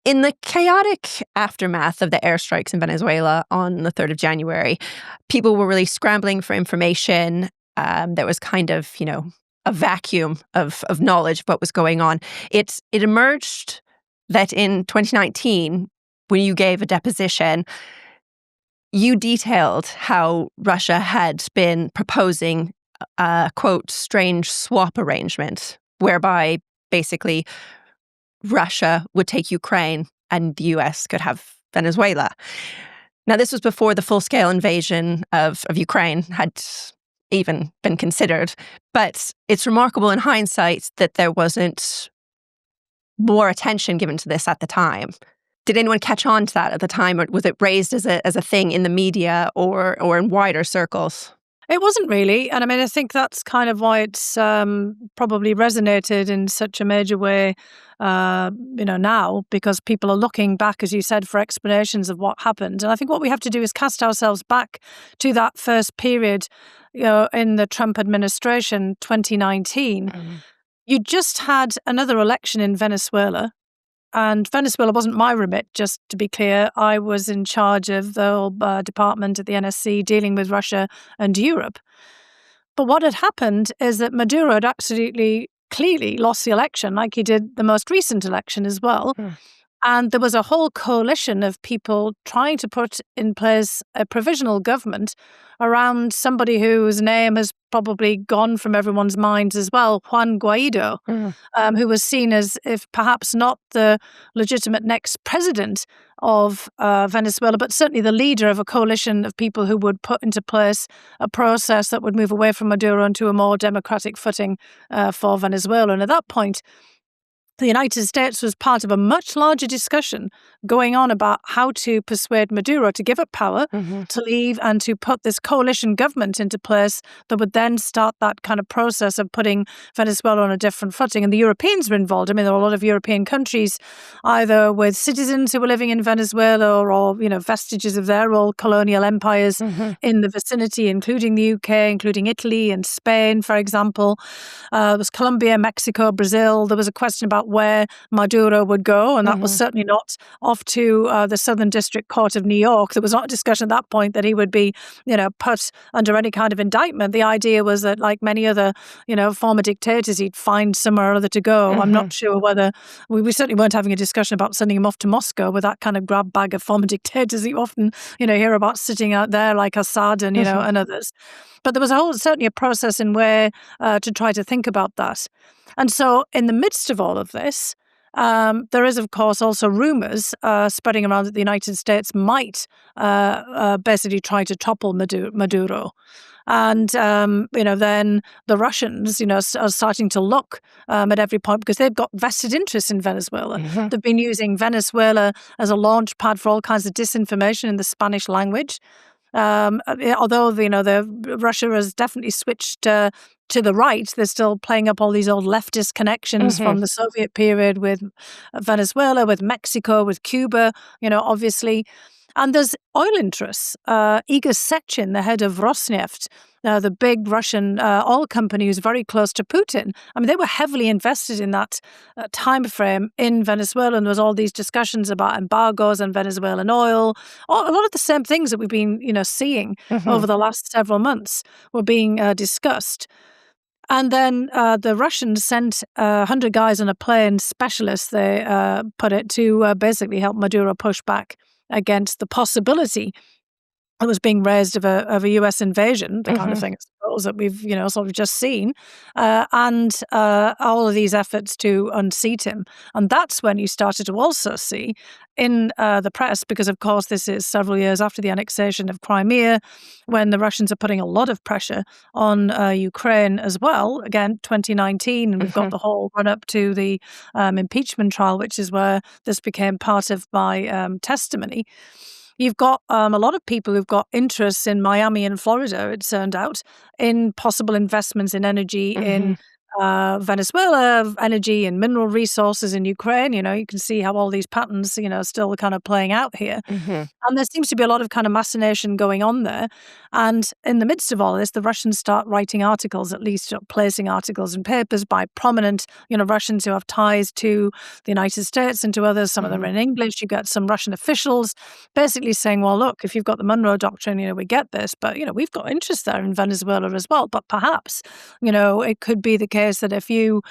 In the chaotic aftermath of the airstrikes in Venezuela on the 3rd of January, people were really scrambling for information. There was kind of, a vacuum of knowledge of what was going on. It emerged that in 2019, when you gave a deposition, you detailed how Russia had been proposing a, quote, strange swap arrangement, whereby basically Russia would take Ukraine and the US could have Venezuela. Now, this was before the full-scale invasion of Ukraine had even been considered. But it's remarkable in hindsight that there wasn't more attention given to this at the time. Did anyone catch on to that at the time, or was it raised as a thing in the media or in wider circles? It wasn't really. And I think that's kind of why it's probably resonated in such a major way, now, because people are looking back, as you said, for explanations of what happened. And I think what we have to do is cast ourselves back to that first period, in the Trump administration, 2019. Mm-hmm. You just had another election in Venezuela. And Venezuela wasn't my remit, just to be clear. I was in charge of the whole department at the NSC dealing with Russia and Europe. But what had happened is that Maduro had absolutely clearly lost the election, like he did the most recent election as well. And there was a whole coalition of people trying to put in place a provisional government around somebody whose name has probably gone from everyone's minds as well, Juan Guaido, who was seen as, if perhaps not the legitimate next president of Venezuela, but certainly the leader of a coalition of people who would put into place a process that would move away from Maduro into a more democratic footing for Venezuela. And at that point, the United States was part of a much larger discussion going on about how to persuade Maduro to give up power, to leave, and to put this coalition government into place that would then start that kind of process of putting Venezuela on a different footing. And the Europeans were involved. There are a lot of European countries, either with citizens who were living in Venezuela or vestiges of their old colonial empires in the vicinity, including the UK, including Italy and Spain, for example. There was Colombia, Mexico, Brazil. There was a question about where Maduro would go, and that was certainly not off to the Southern District Court of New York. There was not a discussion at that point that he would be, put under any kind of indictment. The idea was that, like many other, former dictators, he'd find somewhere or other to go. I'm not sure whether we certainly weren't having a discussion about sending him off to Moscow with that kind of grab bag of former dictators that you often, hear about sitting out there, like Assad and and others. But there was certainly a process in where to try to think about that. And so in the midst of all of this, there is, of course, also rumors spreading around that the United States might basically try to topple Maduro. And, then the Russians, are starting to look at every point because they've got vested interests in Venezuela. They've been using Venezuela as a launch pad for all kinds of disinformation in the Spanish language. Although, Russia has definitely switched to the right, they're still playing up all these old leftist connections from the Soviet period with Venezuela, with Mexico, with Cuba, obviously. And there's oil interests. Igor Sechin, the head of Rosneft, the big Russian oil company who's very close to Putin. They were heavily invested in that time frame in Venezuela, and there was all these discussions about embargoes on Venezuelan oil. A lot of the same things that we've been, seeing over the last several months were being discussed. And then the Russians sent 100 guys on a plane, specialists, they put it, to basically help Maduro push back against the possibility that was being raised of a US invasion, the kind of thing, I suppose, that we've, sort of just seen, and all of these efforts to unseat him. And that's when you started to also see in the press, because, of course, this is several years after the annexation of Crimea, when the Russians are putting a lot of pressure on Ukraine as well. Again, 2019, and we've got the whole run-up to the impeachment trial, which is where this became part of my testimony. You've got a lot of people who've got interests in Miami and Florida, it turned out, in possible investments in energy, in Venezuela, energy and mineral resources in Ukraine. You can see how all these patterns, still kind of playing out here. Mhm. And there seems to be a lot of kind of machination going on there. And in the midst of all this, the Russians start writing articles, at least placing articles in papers by prominent, Russians who have ties to the United States and to others. Some of them are in English. You get some Russian officials basically saying, well, look, if you've got the Monroe Doctrine, we get this, but, we've got interests there in Venezuela as well. But perhaps, it could be the case that if you,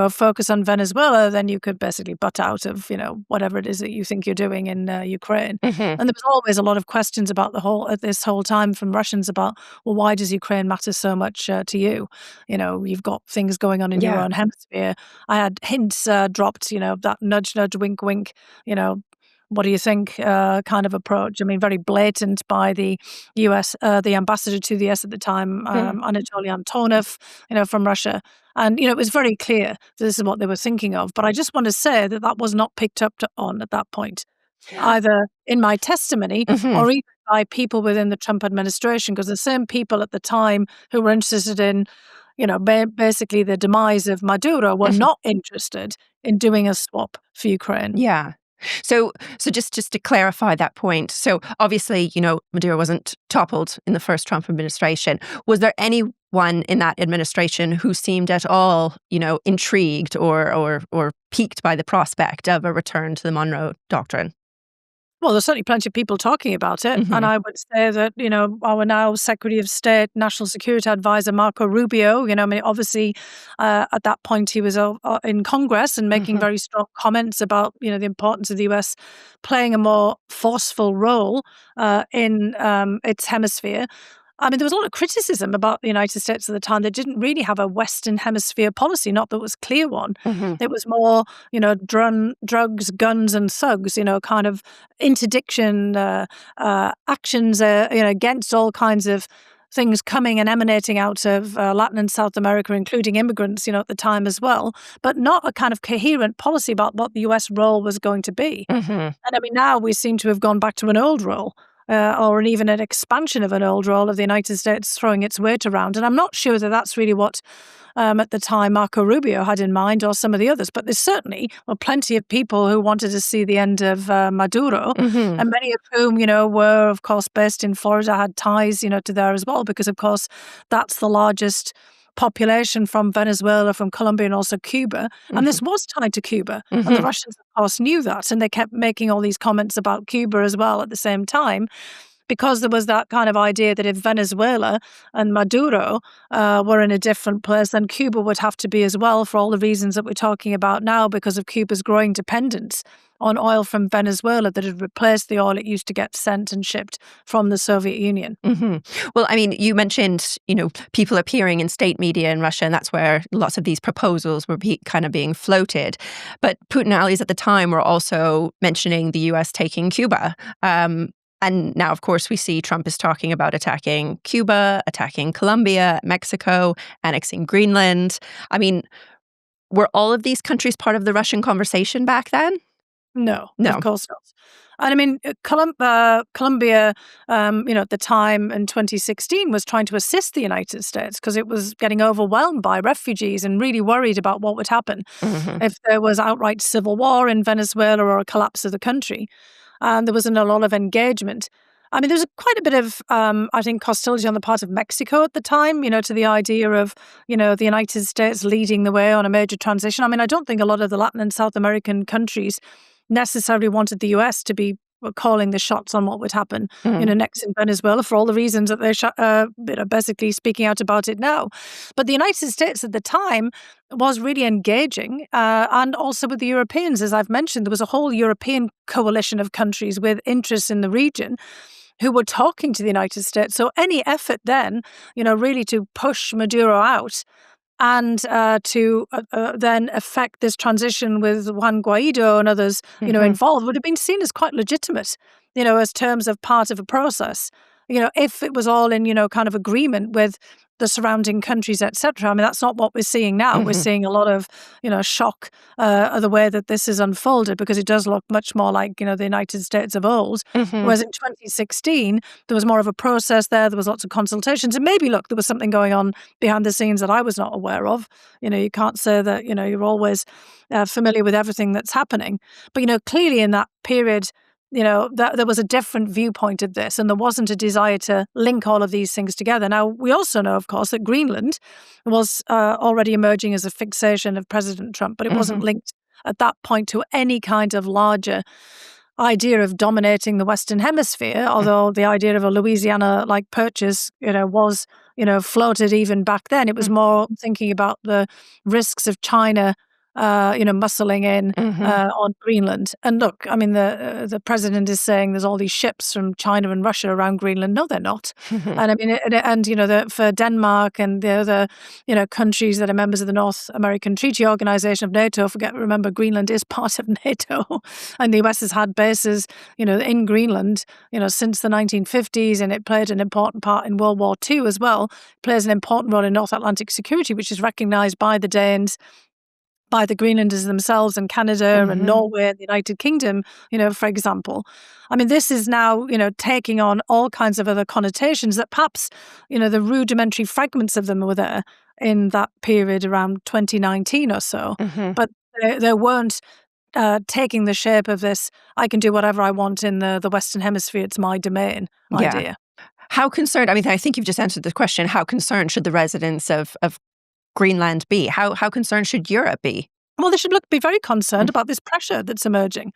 focus on Venezuela, then you could basically butt out of, whatever it is that you think you're doing in Ukraine. And there was always a lot of questions about this whole time from Russians about, well, why does Ukraine matter so much to you? You've got things going on in your own hemisphere. I had hints dropped, that nudge, nudge, wink, wink, what do you think kind of approach. I mean, very blatant by the US, the ambassador to the US at the time, Anatoly Antonov, from Russia. And, it was very clear this is what they were thinking of. But I just want to say that was not picked up on at that point, either in my testimony or even by people within the Trump administration, because the same people at the time who were interested in, basically the demise of Maduro were not interested in doing a swap for Ukraine. Yeah. So just to clarify that point, so obviously, Maduro wasn't toppled in the first Trump administration. Was there anyone in that administration who seemed at all, intrigued or piqued by the prospect of a return to the Monroe Doctrine? Well, there's certainly plenty of people talking about it. And I would say that, our now Secretary of State, National Security Advisor, Marco Rubio, obviously at that point he was in Congress and making very strong comments about, the importance of the US playing a more forceful role in its hemisphere. I mean, there was a lot of criticism about the United States at the time. They didn't really have a Western Hemisphere policy, not that it was a clear one. It was more, drugs, guns, and thugs, kind of interdiction actions, against all kinds of things coming and emanating out of Latin and South America, including immigrants, at the time as well, but not a kind of coherent policy about what the US role was going to be. And I mean, now we seem to have gone back to an old role. Or even an expansion of an old role of the United States throwing its weight around. And I'm not sure that that's really what, at the time, Marco Rubio had in mind or some of the others. But there's certainly plenty of people who wanted to see the end of Maduro, and many of whom, were, of course, based in Florida, had ties, to there as well, because, of course, that's the largest population from Venezuela, from Colombia, and also Cuba. And this was tied to Cuba. And the Russians, of course, knew that. And they kept making all these comments about Cuba as well at the same time, because there was that kind of idea that if Venezuela and Maduro were in a different place, then Cuba would have to be as well, for all the reasons that we're talking about now, because of Cuba's growing dependence on oil from Venezuela that had replaced the oil it used to get sent and shipped from the Soviet Union. Well, I mean, you mentioned, people appearing in state media in Russia, and that's where lots of these proposals were kind of being floated. But Putin allies at the time were also mentioning the US taking Cuba. And now, of course, we see Trump is talking about attacking Cuba, attacking Colombia, Mexico, annexing Greenland. I mean, were all of these countries part of the Russian conversation back then? No, of course not. And I mean, Colombia, at the time in 2016 was trying to assist the United States because it was getting overwhelmed by refugees and really worried about what would happen if there was outright civil war in Venezuela or a collapse of the country. And there wasn't a lot of engagement. I mean, there was quite a bit of, I think, hostility on the part of Mexico at the time, to the idea of, the United States leading the way on a major transition. I mean, I don't think a lot of the Latin and South American countries necessarily wanted the US to be calling the shots on what would happen, next in Venezuela, for all the reasons that they're basically speaking out about it now. But the United States at the time was really engaging, and also with the Europeans, as I've mentioned. There was a whole European coalition of countries with interests in the region who were talking to the United States. So any effort then, really to push Maduro out and to then affect this transition with Juan Guaido and others, involved, would have been seen as quite legitimate, as terms of part of a process. if it was all in, kind of agreement with the surrounding countries, etc. I mean, that's not what we're seeing now. We're seeing a lot of, shock of the way that this is unfolded, because it does look much more like, the United States of old. Whereas in 2016, there was more of a process there. There was lots of consultations. And maybe, look, there was something going on behind the scenes that I was not aware of. You can't say that, you're always familiar with everything that's happening. But, clearly in that period, that there was a different viewpoint of this, and there wasn't a desire to link all of these things together. Now, we also know, of course, that Greenland was already emerging as a fixation of President Trump, but it wasn't linked at that point to any kind of larger idea of dominating the Western Hemisphere, although the idea of a Louisiana-like purchase, was, floated even back then. It was more thinking about the risks of China muscling in on Greenland. And look, I mean, the president is saying there's all these ships from China and Russia around Greenland. No, they're not. And I mean, for Denmark and the other, countries that are members of the North American Treaty Organization of NATO, remember, Greenland is part of NATO, and the US has had bases, in Greenland, since the 1950s, and it played an important part in World War II as well. It plays an important role in North Atlantic security, which is recognized by the Danes, by the Greenlanders themselves, and Canada and Norway and the United Kingdom, for example. I mean, this is now, taking on all kinds of other connotations that perhaps, the rudimentary fragments of them were there in that period around 2019 or so. But they weren't taking the shape of this, I can do whatever I want in the Western Hemisphere, it's my domain idea. How concerned, I mean, I think you've just answered the question, how concerned should the residents of Greenland be? How concerned should Europe be? Well, they should be very concerned about this pressure that's emerging.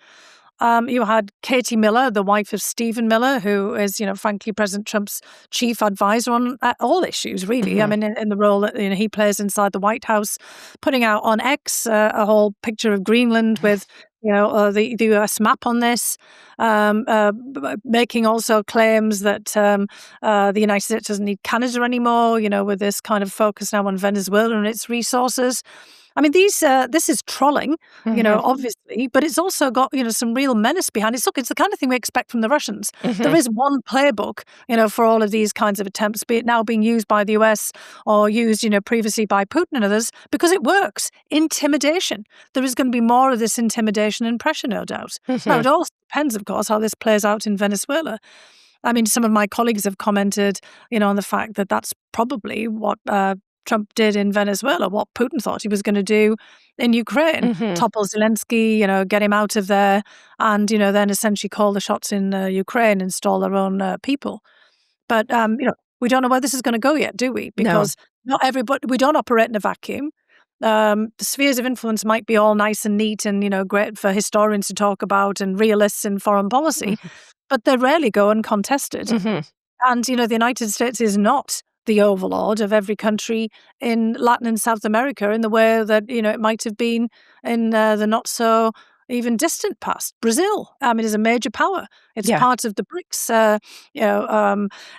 You had Katie Miller, the wife of Stephen Miller, who is, frankly, President Trump's chief advisor on all issues, really. I mean, in the role that he plays inside the White House, putting out on X a whole picture of Greenland with, the US map on this, making also claims that the United States doesn't need Canada anymore, with this kind of focus now on Venezuela and its resources. I mean, this is trolling, obviously, but it's also got, some real menace behind it. Look, it's the kind of thing we expect from the Russians. There is one playbook, for all of these kinds of attempts, be it now being used by the US or used, previously by Putin and others, because it works. Intimidation. There is going to be more of this intimidation and pressure, no doubt. Now, it also depends, of course, how this plays out in Venezuela. I mean, some of my colleagues have commented, on the fact that that's probably what Trump did in Venezuela, what Putin thought he was going to do in Ukraine. Topple Zelensky, get him out of there, and, then essentially call the shots in Ukraine, install their own people. But, we don't know where this is going to go yet, do we? Because not everybody, we don't operate in a vacuum. The spheres of influence might be all nice and neat and, great for historians to talk about and realists in foreign policy, but they rarely go uncontested. And, the United States is not the overlord of every country in Latin and South America in the way that, it might have been in the not so even distant past. Brazil, is a major power. It's part of the BRICS,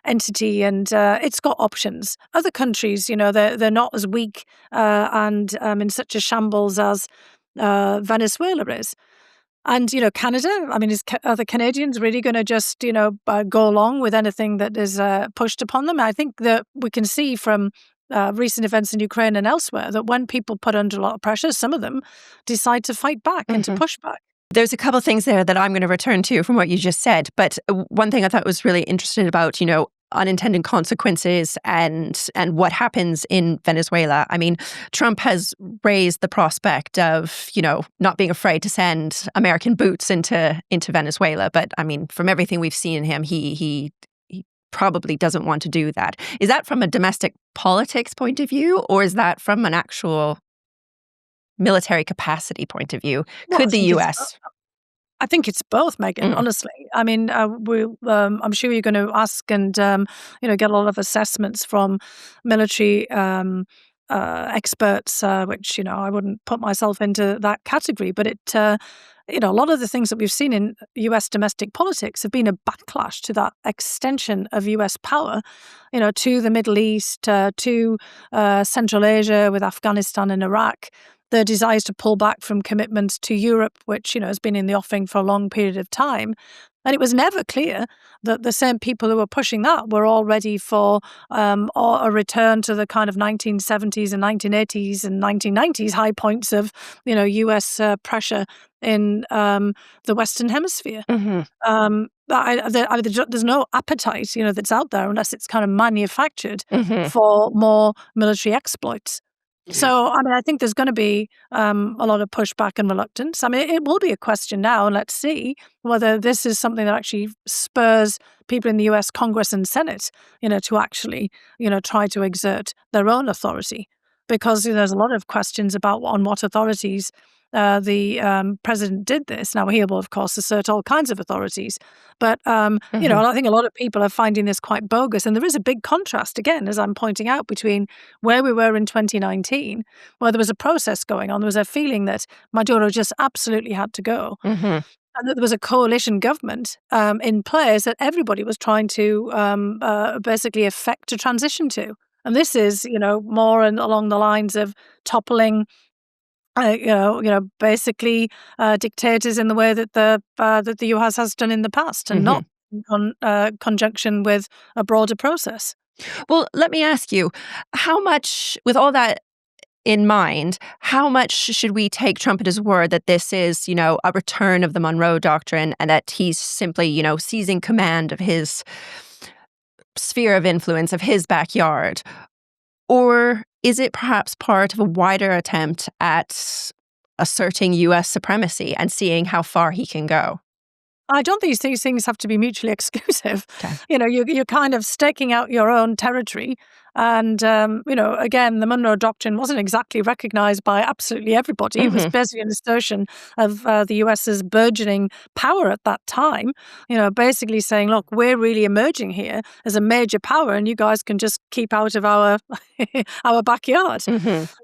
entity, and it's got options. Other countries, they're not as weak and in such a shambles as Venezuela is. And, Canada, are the Canadians really going to just, go along with anything that is pushed upon them? I think that we can see from recent events in Ukraine and elsewhere that when people put under a lot of pressure, some of them decide to fight back and to push back. There's a couple of things there that I'm going to return to from what you just said. But one thing I thought was really interesting about, unintended consequences and what happens in Venezuela. I mean, Trump has raised the prospect of, not being afraid to send American boots into Venezuela. But I mean, from everything we've seen in him, he probably doesn't want to do that. Is that from a domestic politics point of view, or is that from an actual military capacity point of view? Could the US? I think it's both, Megan, honestly. I mean, I'm sure you're going to ask and, get a lot of assessments from military experts, which, I wouldn't put myself into that category. But a lot of the things that we've seen in US domestic politics have been a backlash to that extension of US power, to the Middle East, to Central Asia with Afghanistan and Iraq. their desires to pull back from commitments to Europe, which, has been in the offing for a long period of time. And it was never clear that the same people who were pushing that were all ready for a return to the kind of 1970s and 1980s and 1990s high points of, US pressure in the Western Hemisphere. There's no appetite, that's out there unless it's kind of manufactured for more military exploits. So, I think there's going to be a lot of pushback and reluctance. It will be a question now, and let's see whether this is something that actually spurs people in the US Congress and Senate, to actually, try to exert their own authority. Because there's a lot of questions about on what authorities the president did this. Now, he will, of course, assert all kinds of authorities. But, I think a lot of people are finding this quite bogus. And there is a big contrast, again, as I'm pointing out, between where we were in 2019, where there was a process going on. There was a feeling that Maduro just absolutely had to go. And that there was a coalition government in place that everybody was trying to basically effect a transition to. And this is, more along the lines of toppling basically dictators in the way that the US has done in the past, and not in conjunction with a broader process. Well, let me ask you, how much, with all that in mind, how much should we take Trump at his word that this is, a return of the Monroe Doctrine and that he's simply, seizing command of his sphere of influence, of his backyard? Or is it perhaps part of a wider attempt at asserting US supremacy and seeing how far he can go? I don't think these things have to be mutually exclusive. Okay. You're kind of staking out your own territory. And, again, the Monroe Doctrine wasn't exactly recognized by absolutely everybody. It was basically an assertion of the US's burgeoning power at that time, basically saying, look, we're really emerging here as a major power and you guys can just keep out of our our backyard.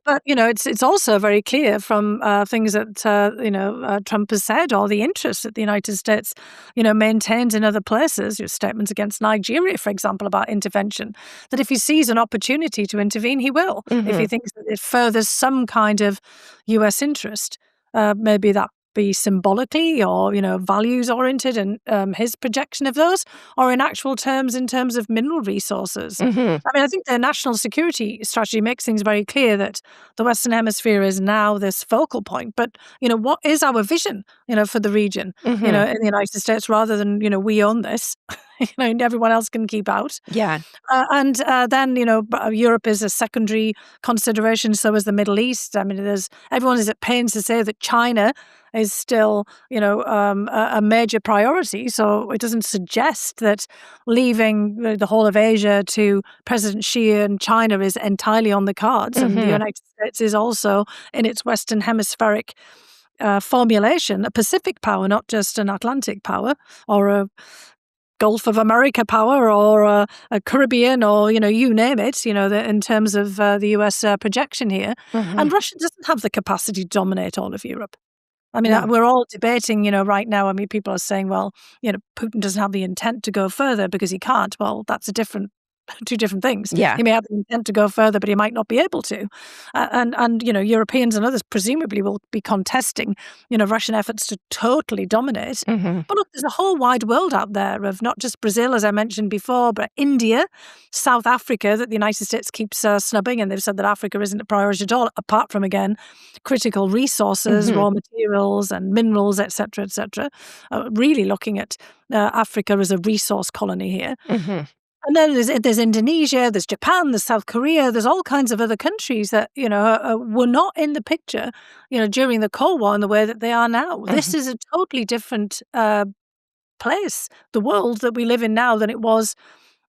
But, it's also very clear from things that, Trump has said, or the interests that the United States, maintains in other places, your statements against Nigeria, for example, about intervention, that if he sees an opportunity to intervene, he will. If he thinks that it furthers some kind of US interest, maybe that be symbolically or, values oriented and his projection of those, or in actual terms, in terms of mineral resources. I think the national security strategy makes things very clear that the Western Hemisphere is now this focal point. But, what is our vision, for the region, in the United States, rather than, we own this, everyone else can keep out. Yeah. And then, Europe is a secondary consideration, so is the Middle East. Everyone is at pains to say that China is still, a major priority. So it doesn't suggest that leaving the whole of Asia to President Xi and China is entirely on the cards. And the United States is also, in its Western Hemispheric formulation, a Pacific power, not just an Atlantic power or a Gulf of America power or a Caribbean or, you name it, in terms of the US projection here. And Russia doesn't have the capacity to dominate all of Europe. We're all debating, right now. People are saying, well, Putin doesn't have the intent to go further because he can't. Well, that's two different things. Yeah. He may have the intent to go further, but he might not be able to. And Europeans and others presumably will be contesting, Russian efforts to totally dominate. But look, there's a whole wide world out there of not just Brazil, as I mentioned before, but India, South Africa, that the United States keeps snubbing. And they've said that Africa isn't a priority at all, apart from, again, critical resources, raw materials and minerals, et cetera, really looking at Africa as a resource colony here. And then there's Indonesia, there's Japan, there's South Korea, there's all kinds of other countries that, were not in the picture, during the Cold War in the way that they are now. This is a totally different place, the world that we live in now, than it was,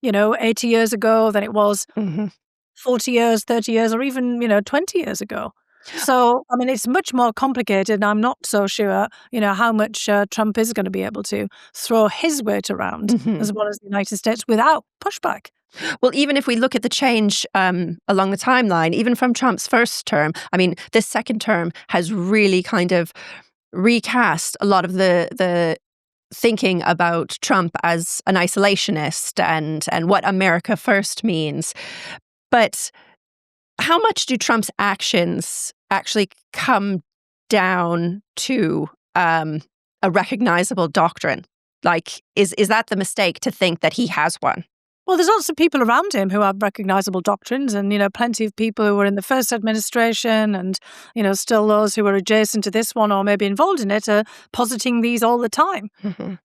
80 years ago, than it was 40 years, 30 years, or even, 20 years ago. So, it's much more complicated, and I'm not so sure, how much Trump is going to be able to throw his weight around, as well as the United States, without pushback. Well, even if we look at the change along the timeline, even from Trump's first term, this second term has really kind of recast a lot of the thinking about Trump as an isolationist and what America first means. But how much do Trump's actions actually come down to a recognizable doctrine? Like, is that the mistake to think that he has one? Well, there's lots of people around him who have recognizable doctrines, and, plenty of people who were in the first administration and, still those who are adjacent to this one or maybe involved in it are positing these all the time.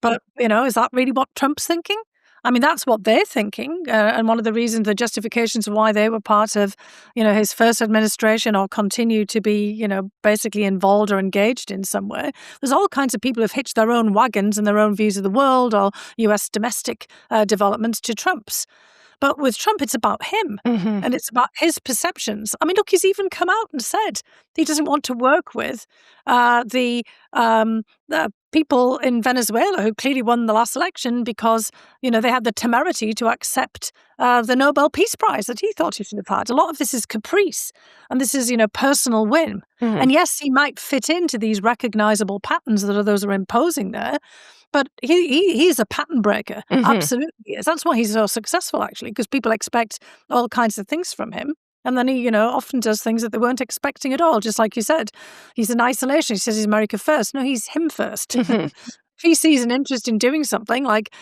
But, is that really what Trump's thinking? I mean, that's what they're thinking. And one of the reasons, the justifications why they were part of, his first administration or continue to be, basically involved or engaged in some way. There's all kinds of people who've hitched their own wagons and their own views of the world or US domestic developments to Trump's. But with Trump, it's about him and it's about his perceptions. I mean, look, he's even come out and said he doesn't want to work with the people in Venezuela who clearly won the last election because, they had the temerity to accept the Nobel Peace Prize that he thought he should have had. A lot of this is caprice and this is, personal whim. And yes, he might fit into these recognizable patterns that others are imposing there. But he's a pattern breaker. Absolutely is. That's why he's so successful, actually, because people expect all kinds of things from him. And then he, often does things that they weren't expecting at all. Just like you said, he's in isolation. He says he's America first. No, he's him first. If he sees an interest in doing something like,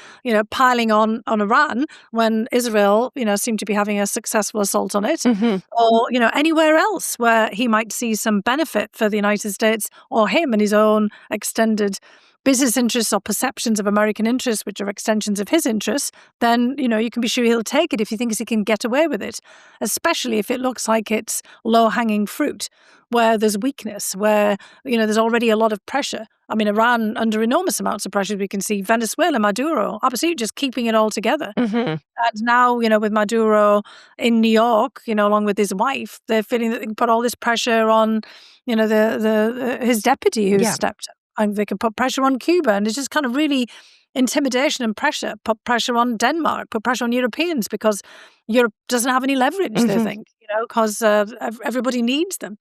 piling on Iran when Israel, seemed to be having a successful assault on it, or, anywhere else where he might see some benefit for the United States or him and his own extended business interests or perceptions of American interests, which are extensions of his interests, then, you can be sure he'll take it if he thinks he can get away with it, especially if it looks like it's low-hanging fruit, where there's weakness, where, there's already a lot of pressure. I mean, Iran under enormous amounts of pressure, we can see. Venezuela, Maduro, absolutely just keeping it all together. And now, with Maduro in New York, along with his wife, they're feeling that they can put all this pressure on, his deputy who's stepped up. And they can put pressure on Cuba, and it's just kind of really intimidation and pressure. Put pressure on Denmark, put pressure on Europeans because Europe doesn't have any leverage, they think, because everybody needs them.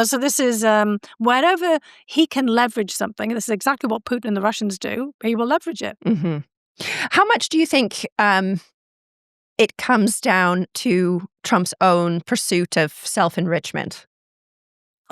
So this is wherever he can leverage something, and this is exactly what Putin and the Russians do, he will leverage it. How much do you think it comes down to Trump's own pursuit of self-enrichment?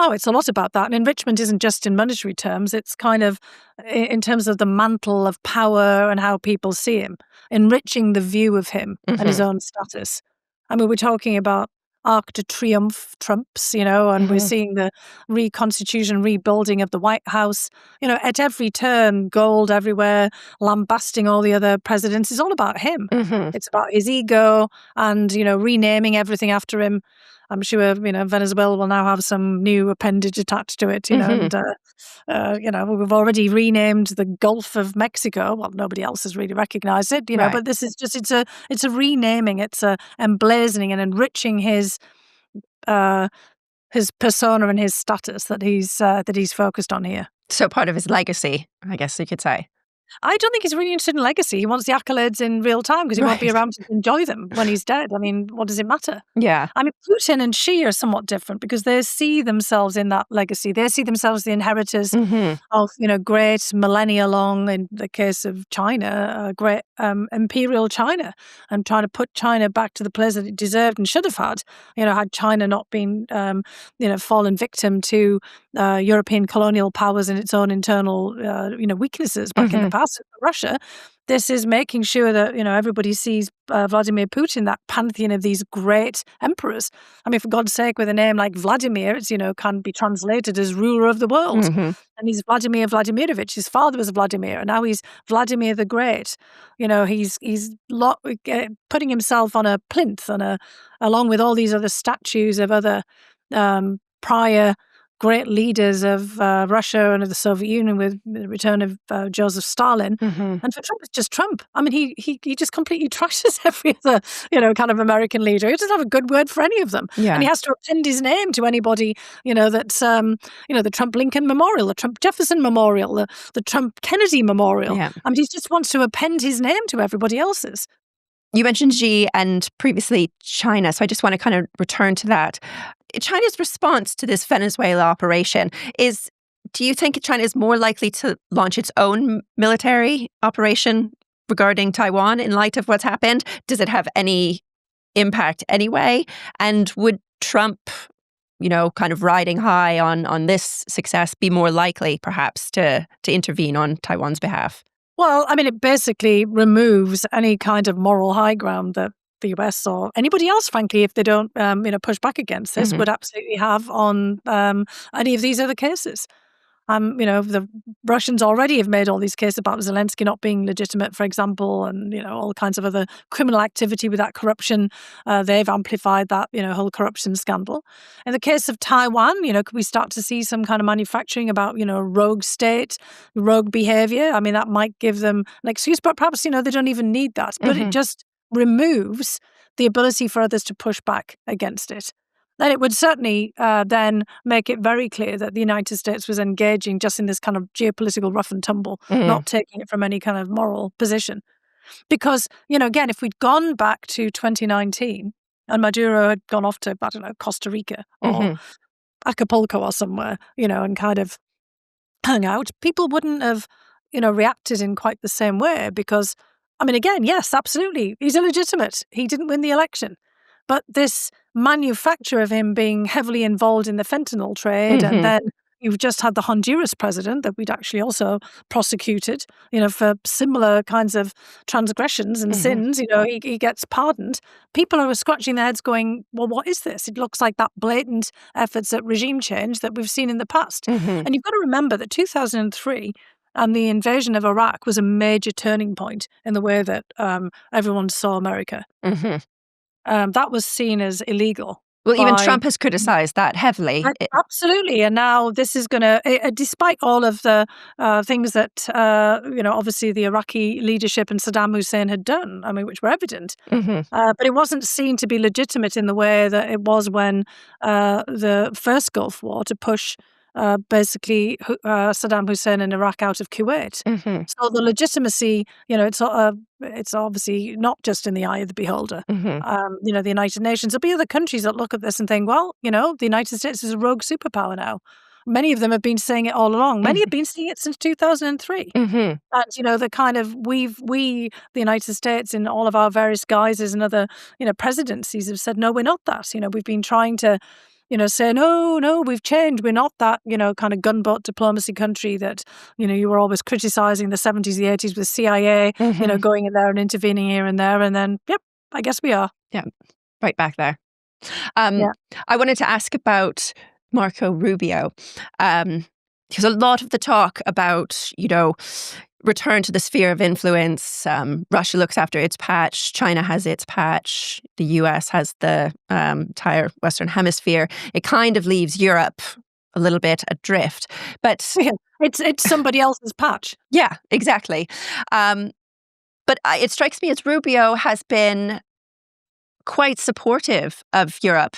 Oh, it's a lot about that. And enrichment isn't just in monetary terms. It's kind of in terms of the mantle of power and how people see him, enriching the view of him and his own status. I mean, we're talking about Arc de Triomphe Trumps, and we're seeing the reconstitution, rebuilding of the White House, at every turn, gold everywhere, lambasting all the other presidents. It's all about him. It's about his ego and, renaming everything after him. I'm sure, Venezuela will now have some new appendage attached to it, and, we've already renamed the Gulf of Mexico. Well, nobody else has really recognized it, Right. but this is just, it's a renaming, it's a emblazoning and enriching his persona and his status that he's focused on here. So part of his legacy, I guess you could say. I don't think he's really interested in legacy. He wants the accolades in real time because he won't be around to enjoy them when he's dead. I mean, what does it matter? Yeah. I mean, Putin and Xi are somewhat different because they see themselves in that legacy. They see themselves the inheritors of, great millennia long, in the case of China, great imperial China, and trying to put China back to the place that it deserved and should have had, had China not been, fallen victim to European colonial powers and its own internal, weaknesses back in the past. Russia, this is making sure that, everybody sees Vladimir Putin, that pantheon of these great emperors. I mean, for God's sake, with a name like Vladimir, it's, can be translated as ruler of the world. And he's Vladimir Vladimirovich. His father was Vladimir, and now he's Vladimir the Great. He's putting himself on a plinth, along with all these other statues of other prior great leaders of Russia and of the Soviet Union, with the return of Joseph Stalin. And for Trump, it's just Trump. I mean, he just completely trashes every other, kind of American leader. He doesn't have a good word for any of them. Yeah. And he has to append his name to anybody, that's, the Trump Lincoln Memorial, the Trump Jefferson Memorial, the Trump Kennedy Memorial. Yeah. I mean, he just wants to append his name to everybody else's. You mentioned Xi and previously China, so I just want to kind of return to that. China's response to this Venezuela operation do you think China is more likely to launch its own military operation regarding Taiwan in light of what's happened? Does it have any impact anyway? And would Trump kind of riding high on this success, be more likely, perhaps, to intervene on Taiwan's behalf? Well, I mean, it basically removes any kind of moral high ground that the US or anybody else, frankly, if they don't, push back against this, would absolutely have on any of these other cases. The Russians already have made all these cases about Zelensky not being legitimate, for example, and, all kinds of other criminal activity with that corruption. They've amplified that, whole corruption scandal. In the case of Taiwan, could we start to see some kind of manufacturing about, rogue state, rogue behavior? I mean, that might give them an excuse, but perhaps, they don't even need that. But it just removes the ability for others to push back against it. Then it would certainly then make it very clear that the United States was engaging just in this kind of geopolitical rough and tumble, not taking it from any kind of moral position. Because, again, if we'd gone back to 2019 and Maduro had gone off to, I don't know, Costa Rica or Acapulco or somewhere, and kind of hung out, people wouldn't have, reacted in quite the same way because, I mean, again, yes, absolutely, he's illegitimate. He didn't win the election. But this manufacture of him being heavily involved in the fentanyl trade, and then you've just had the Honduras president that we'd actually also prosecuted, for similar kinds of transgressions and sins. He gets pardoned. People are scratching their heads going, well, what is this? It looks like that blatant efforts at regime change that we've seen in the past. And you've got to remember that 2003 and the invasion of Iraq was a major turning point in the way that everyone saw America. That was seen as illegal. Well, even Trump has criticized that heavily. Absolutely. And now this is going to, despite all of the things that, obviously the Iraqi leadership and Saddam Hussein had done, I mean, which were evident. But it wasn't seen to be legitimate in the way that it was when the first Gulf War to push basically Saddam Hussein and Iraq out of Kuwait. So the legitimacy, it's obviously not just in the eye of the beholder. The United Nations. There'll be other countries that look at this and think, well, the United States is a rogue superpower now. Many of them have been saying it all along. Many have been saying it since 2003. And, the kind of we, the United States, in all of our various guises and other, presidencies have said, no, we're not that. We've been trying to say, no, we've changed. We're not that, kind of gunboat diplomacy country that, you were always criticizing the 70s, the 80s with CIA, going in there and intervening here and there. And then, yep, I guess we are. Yeah, right back there. I wanted to ask about Marco Rubio, because a lot of the talk about, return to the sphere of influence. Russia looks after its patch. China has its patch. The US has the entire Western Hemisphere. It kind of leaves Europe a little bit adrift. But it's somebody else's patch. Yeah, exactly. But it strikes me as Rubio has been quite supportive of Europe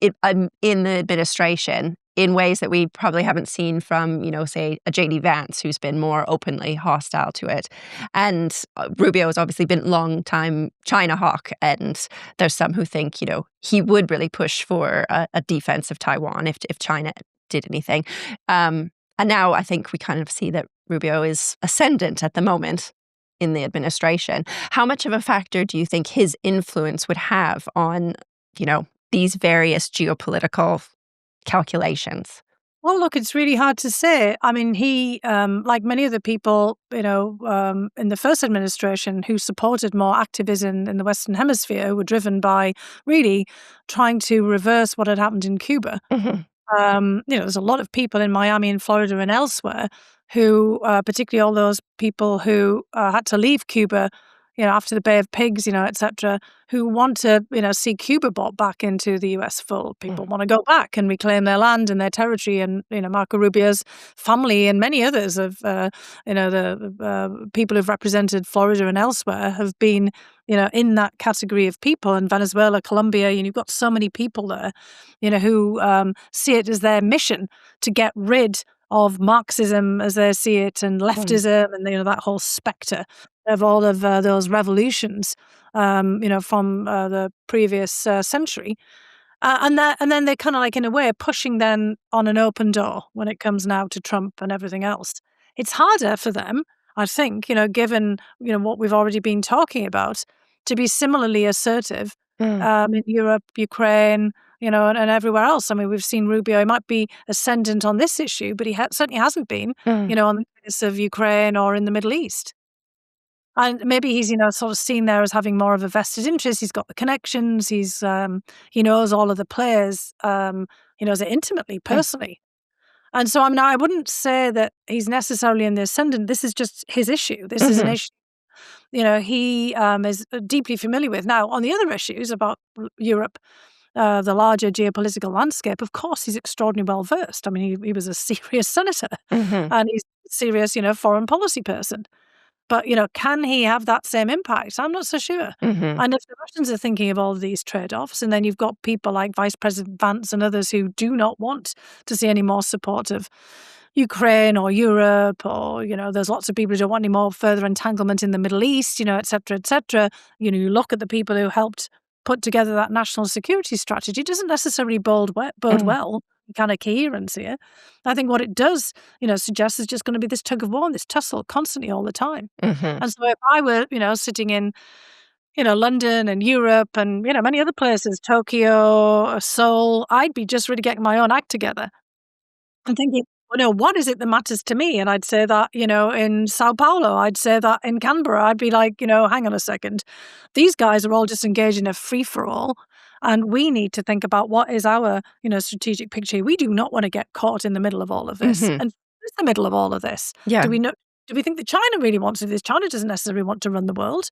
in the administration, in ways that we probably haven't seen from, say, a J.D. Vance, who's been more openly hostile to it. And Rubio has obviously been a long-time China hawk, and there's some who think, he would really push for a defense of Taiwan if China did anything. And now I think we kind of see that Rubio is ascendant at the moment in the administration. How much of a factor do you think his influence would have on, these various geopolitical calculations? Well, look, it's really hard to say. I mean, he, like many of the people, in the first administration who supported more activism in the Western Hemisphere, were driven by really trying to reverse what had happened in Cuba. There's a lot of people in Miami and Florida and elsewhere who, particularly all those people who had to leave Cuba, after the Bay of Pigs, etc., who want to, see Cuba brought back into the US full. People want to go back and reclaim their land and their territory. And, Marco Rubio's family and many others of, the people who've represented Florida and elsewhere have been, in that category of people. In Venezuela, Colombia, you've got so many people there, who see it as their mission to get rid of Marxism as they see it, and leftism, and that whole spectre of all of those revolutions, from the previous century, and then they're kind of like, in a way, pushing then on an open door when it comes now to Trump and everything else. It's harder for them, I think, given what we've already been talking about, to be similarly assertive in Europe, Ukraine, and everywhere else. I mean, we've seen Rubio. He might be ascendant on this issue, but he certainly hasn't been, on the case of Ukraine or in the Middle East. And maybe he's, sort of seen there as having more of a vested interest. He's got the connections. He knows all of the players. He knows it intimately, personally. And so, I mean, I wouldn't say that he's necessarily in the ascendant. This is just his issue. This is an issue, he is deeply familiar with. Now, on the other issues about Europe, the larger geopolitical landscape, of course, he's extraordinarily well versed. I mean, he was a serious senator, and he's a serious, foreign policy person. But, can he have that same impact? I'm not so sure. And if the Russians are thinking of all of these trade-offs, and then you've got people like Vice President Vance and others who do not want to see any more support of Ukraine or Europe, or, there's lots of people who don't want any more further entanglement in the Middle East, et cetera, et cetera. You look at the people who helped put together that national security strategy, it doesn't necessarily bode well. Kind of coherence here. I think what it does, suggest is just going to be this tug of war and this tussle constantly all the time. And so if I were, sitting in, London and Europe and, many other places, Tokyo, Seoul, I'd be just really getting my own act together and thinking, what is it that matters to me? And I'd say that, in Sao Paulo, I'd say that in Canberra, I'd be like, hang on a second. These guys are all just engaged in a free-for-all. And we need to think about what is our, strategic picture. We do not want to get caught in the middle of all of this. And who's the middle of all of this? Yeah. Do we think that China really wants to do this? China doesn't necessarily want to run the world.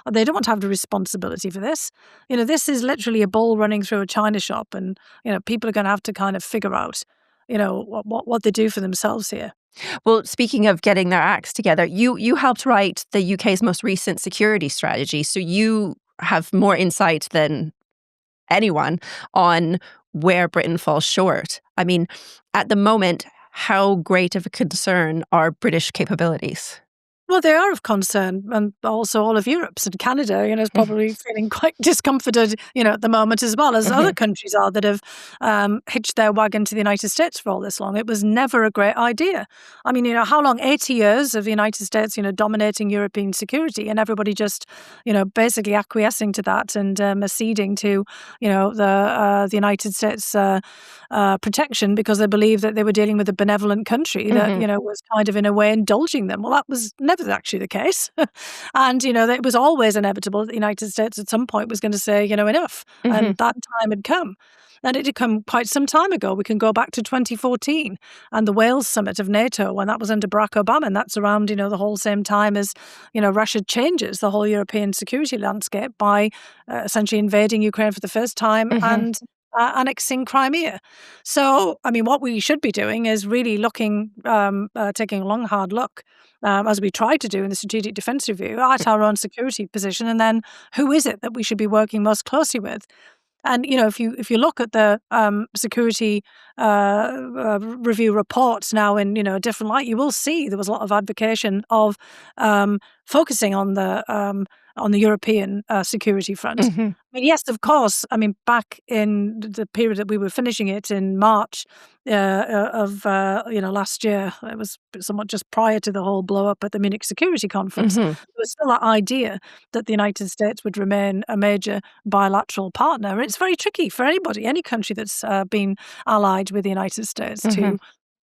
They don't want to have the responsibility for this. This is literally a bull running through a china shop, and people are going to have to kind of figure out, what they do for themselves here. Well, speaking of getting their acts together, you helped write the UK's most recent security strategy, so you have more insight than anyone on where Britain falls short. I mean, at the moment, how great of a concern are British capabilities? Well, they are of concern, and also all of Europe's, and Canada, is probably feeling quite discomforted, at the moment, as well as other countries are that have hitched their wagon to the United States for all this long. It was never a great idea. I mean, how long? 80 years of the United States, dominating European security, and everybody just, basically acquiescing to that and acceding to, the United States protection because they believed that they were dealing with a benevolent country that, was kind of in a way indulging them. Well, that was never actually the case. And, it was always inevitable that the United States at some point was going to say, enough. And that time had come. And it had come quite some time ago. We can go back to 2014 and the Wales summit of NATO when that was under Barack Obama. And that's around, the whole same time as, Russia changes the whole European security landscape by essentially invading Ukraine for the first time and annexing Crimea. So, I mean, what we should be doing is really looking, taking a long, hard look, as we tried to do in the Strategic Defence Review, at our own security position, and then who is it that we should be working most closely with? And if you look at the security review reports now in a different light, you will see there was a lot of advocacy of focusing on the European security front. I mean, yes, of course. I mean, back in the period that we were finishing it in March of last year, it was somewhat just prior to the whole blow up at the Munich Security Conference. There was still that idea that the United States would remain a major bilateral partner. It's very tricky for anybody, any country that's been allied with the United States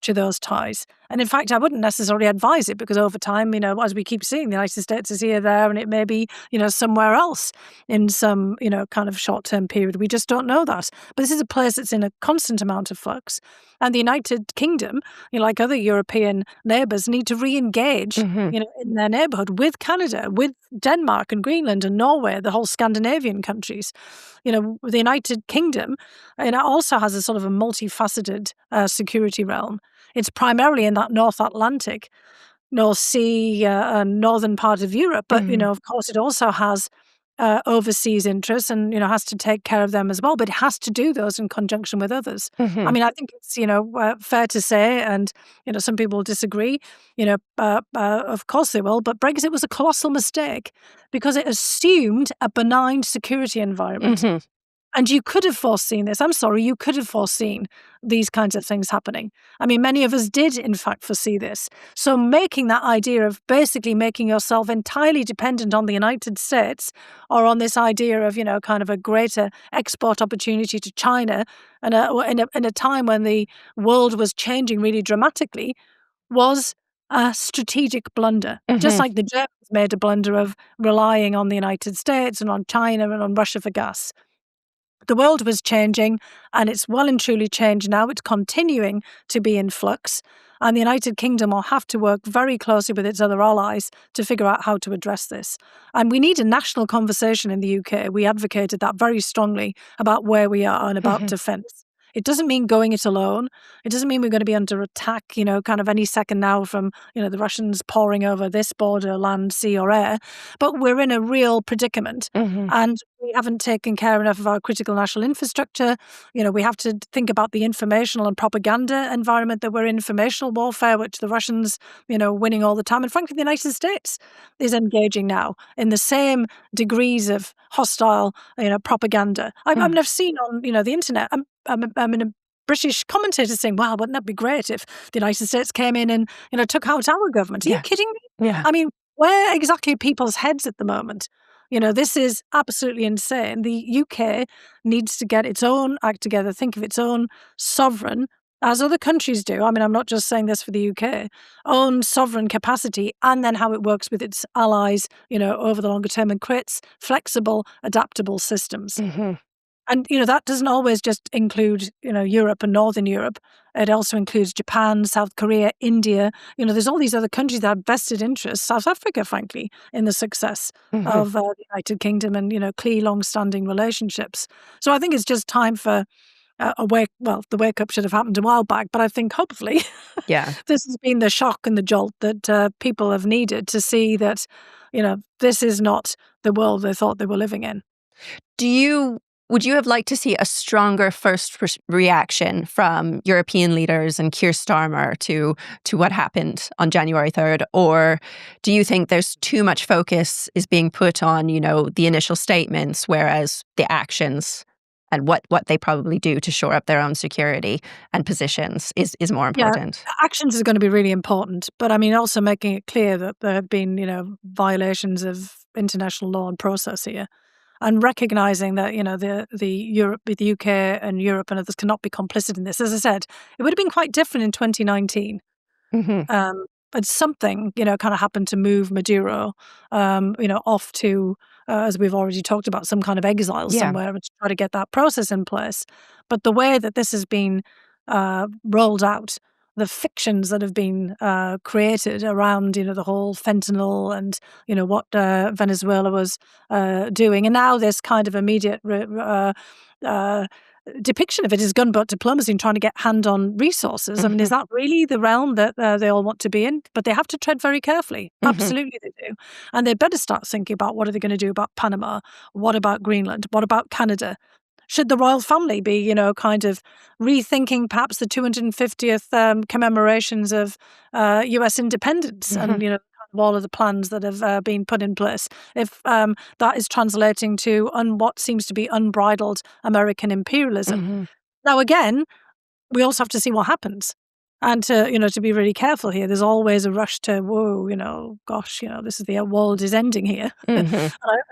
to those ties. And in fact, I wouldn't necessarily advise it because over time, as we keep seeing, the United States is here, there, and it may be, somewhere else in some, kind of short-term period. We just don't know that. But this is a place that's in a constant amount of flux. And the United Kingdom, like other European neighbours, need to re-engage, in their neighbourhood with Canada, with Denmark and Greenland and Norway, the whole Scandinavian countries. The United Kingdom, also has a sort of a multifaceted security realm. It's primarily in that North Atlantic, North Sea, northern part of Europe. But, of course, it also has overseas interests and, has to take care of them as well. But it has to do those in conjunction with others. I mean, I think it's, fair to say, and, some people disagree, of course they will, but Brexit was a colossal mistake because it assumed a benign security environment. And you could have foreseen this. I'm sorry, you could have foreseen these kinds of things happening. I mean, many of us did, in fact, foresee this. So making that idea of basically making yourself entirely dependent on the United States or on this idea of, kind of a greater export opportunity to China and in a time when the world was changing really dramatically was a strategic blunder. Just Hmm. like the Germans made a blunder of relying on the United States and on China and on Russia for gas. The world was changing, and it's well and truly changed now. It's continuing to be in flux, and the United Kingdom will have to work very closely with its other allies to figure out how to address this. And we need a national conversation in the UK. We advocated that very strongly about where we are and about Hmm. defence. It doesn't mean going it alone. It doesn't mean we're going to be under attack, kind of any second now from, the Russians pouring over this border, land, sea, or air. But we're in a real predicament. Hmm. And we haven't taken care enough of our critical national infrastructure. We have to think about the informational and propaganda environment that we're in, informational warfare, which the Russians, winning all the time. And frankly, the United States is engaging now in the same degrees of hostile, propaganda. I've never seen on, the internet. I'm in a British commentator saying, "Well, wouldn't that be great if the United States came in and took out our government?" Are you Yeah. kidding me? Yeah. I mean, where exactly are people's heads at the moment? This is absolutely insane. The UK needs to get its own act together, think of its own sovereign, as other countries do. I mean, I'm not just saying this for the UK, own sovereign capacity, and then how it works with its allies, over the longer term and creates flexible, adaptable systems. Hmm. And, that doesn't always just include, Europe and Northern Europe. It also includes Japan, South Korea, India. There's all these other countries that have vested interests, South Africa, frankly, in the success Hmm. of the United Kingdom and, clear, long-standing relationships. So I think it's just time for the wake-up should have happened a while back, but I think hopefully Yeah. this has been the shock and the jolt that people have needed to see that, this is not the world they thought they were living in. Do you would you have liked to see a stronger first reaction from European leaders and Keir Starmer to what happened on January 3rd? Or do you think there's too much focus is being put on, the initial statements, whereas the actions and what they probably do to shore up their own security and positions is more Yeah, important? actions are gonna be really important, but I mean, also making it clear that there have been, violations of international law and process here, and recognizing that, the UK and Europe and others cannot be complicit in this. As I said, it would have been quite different in 2019. Hmm. But something, kind of happened to move Maduro, off to, as we've already talked about, some kind of exile Yeah. somewhere to try to get that process in place. But the way that this has been rolled out, the fictions that have been created around, the whole fentanyl and, what Venezuela was doing, and now this kind of immediate uh, depiction of it is gunboat diplomacy and trying to get hand-on resources. I mean, is Hmm. that really the realm that they all want to be in? But they have to tread very carefully. Hmm. Absolutely they do. And they better start thinking about what are they going to do about Panama? What about Greenland? What about Canada? Should the royal family be, kind of rethinking perhaps the 250th commemorations of US independence Hmm. and, kind of all of the plans that have been put in place? If that is translating to what seems to be unbridled American imperialism. Hmm. Now, again, we also have to see what happens. And to be really careful here, there's always a rush to, whoa, gosh, this is the world is ending here. And Hmm.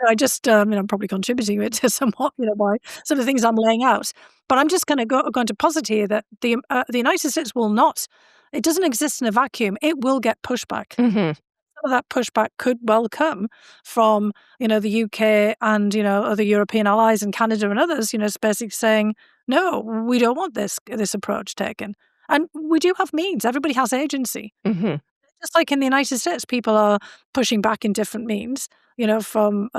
I just, I'm probably contributing it to somewhat, by some of the things I'm laying out. But I'm just going to posit here that the United States will not, it doesn't exist in a vacuum. It will get pushback. Hmm. Some of that pushback could well come from, the UK and, other European allies and Canada and others, basically saying, no, we don't want this approach taken. And we do have means. Everybody has agency. Hmm. Just like in the United States, people are pushing back in different means, from,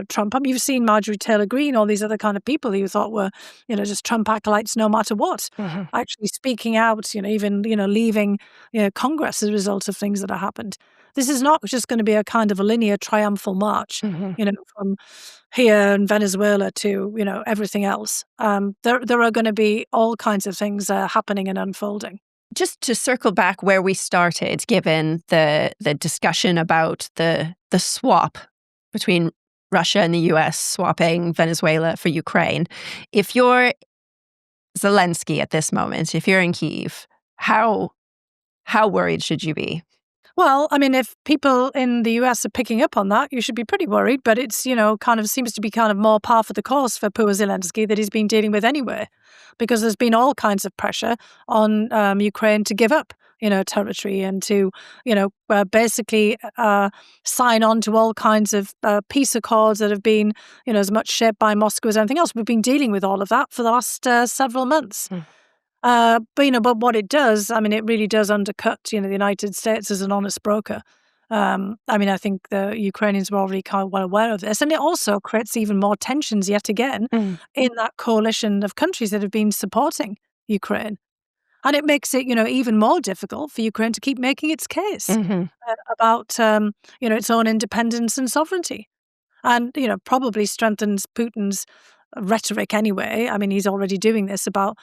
Trump. I mean, you've seen Marjorie Taylor Greene, all these other kind of people who you thought were, just Trump acolytes no matter what, Hmm. actually speaking out, even, leaving, Congress as a result of things that have happened. This is not just going to be a kind of a linear triumphal march, Hmm. from here in Venezuela to, everything else. There are going to be all kinds of things happening and unfolding. Just to circle back where we started, given the discussion about the swap between Russia and the US swapping Venezuela for Ukraine. If you're Zelensky at this moment, if you're in Kyiv, how worried should you be? Well, I mean, if people in the US are picking up on that, you should be pretty worried. But it's, kind of seems to be kind of more par for the course for poor Zelensky that he's been dealing with anyway, because there's been all kinds of pressure on Ukraine to give up, territory and to, basically sign on to all kinds of peace accords that have been, as much shaped by Moscow as anything else. We've been dealing with all of that for the last several months. But what it does, I mean, it really does undercut, the United States as an honest broker. I think the Ukrainians were already kind of well aware of this, and it also creates even more tensions yet again in that coalition of countries that have been supporting Ukraine. And it makes it, even more difficult for Ukraine to keep making its case about, its own independence and sovereignty. And, probably strengthens Putin's rhetoric anyway. I mean, he's already doing this about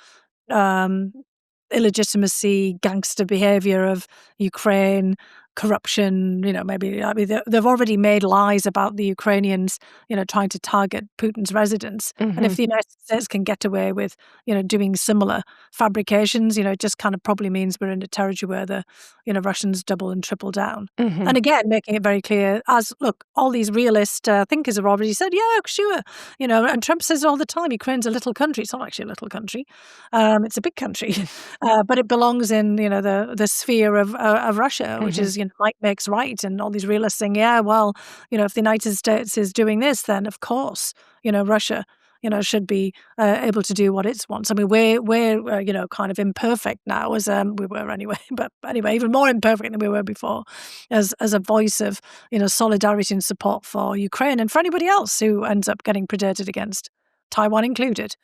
illegitimacy, gangster behavior of Ukraine, corruption. They've already made lies about the Ukrainians, trying to target Putin's residence. And if the United States can get away with, doing similar fabrications, it just kind of probably means we're in a territory where the, Russians double and triple down. And again, making it very clear, look, all these realist thinkers have already said, yeah, sure, and Trump says it all the time, Ukraine's a little country. It's not actually a little country. It's a big country, but it belongs in, the sphere of Russia, which is, might makes right. And all these realists saying, yeah, well, if the United States is doing this, then of course, Russia, should be able to do what it wants. I mean, we're kind of imperfect now, as we were anyway. But anyway, even more imperfect than we were before, as a voice of solidarity and support for Ukraine and for anybody else who ends up getting predated against, Taiwan included.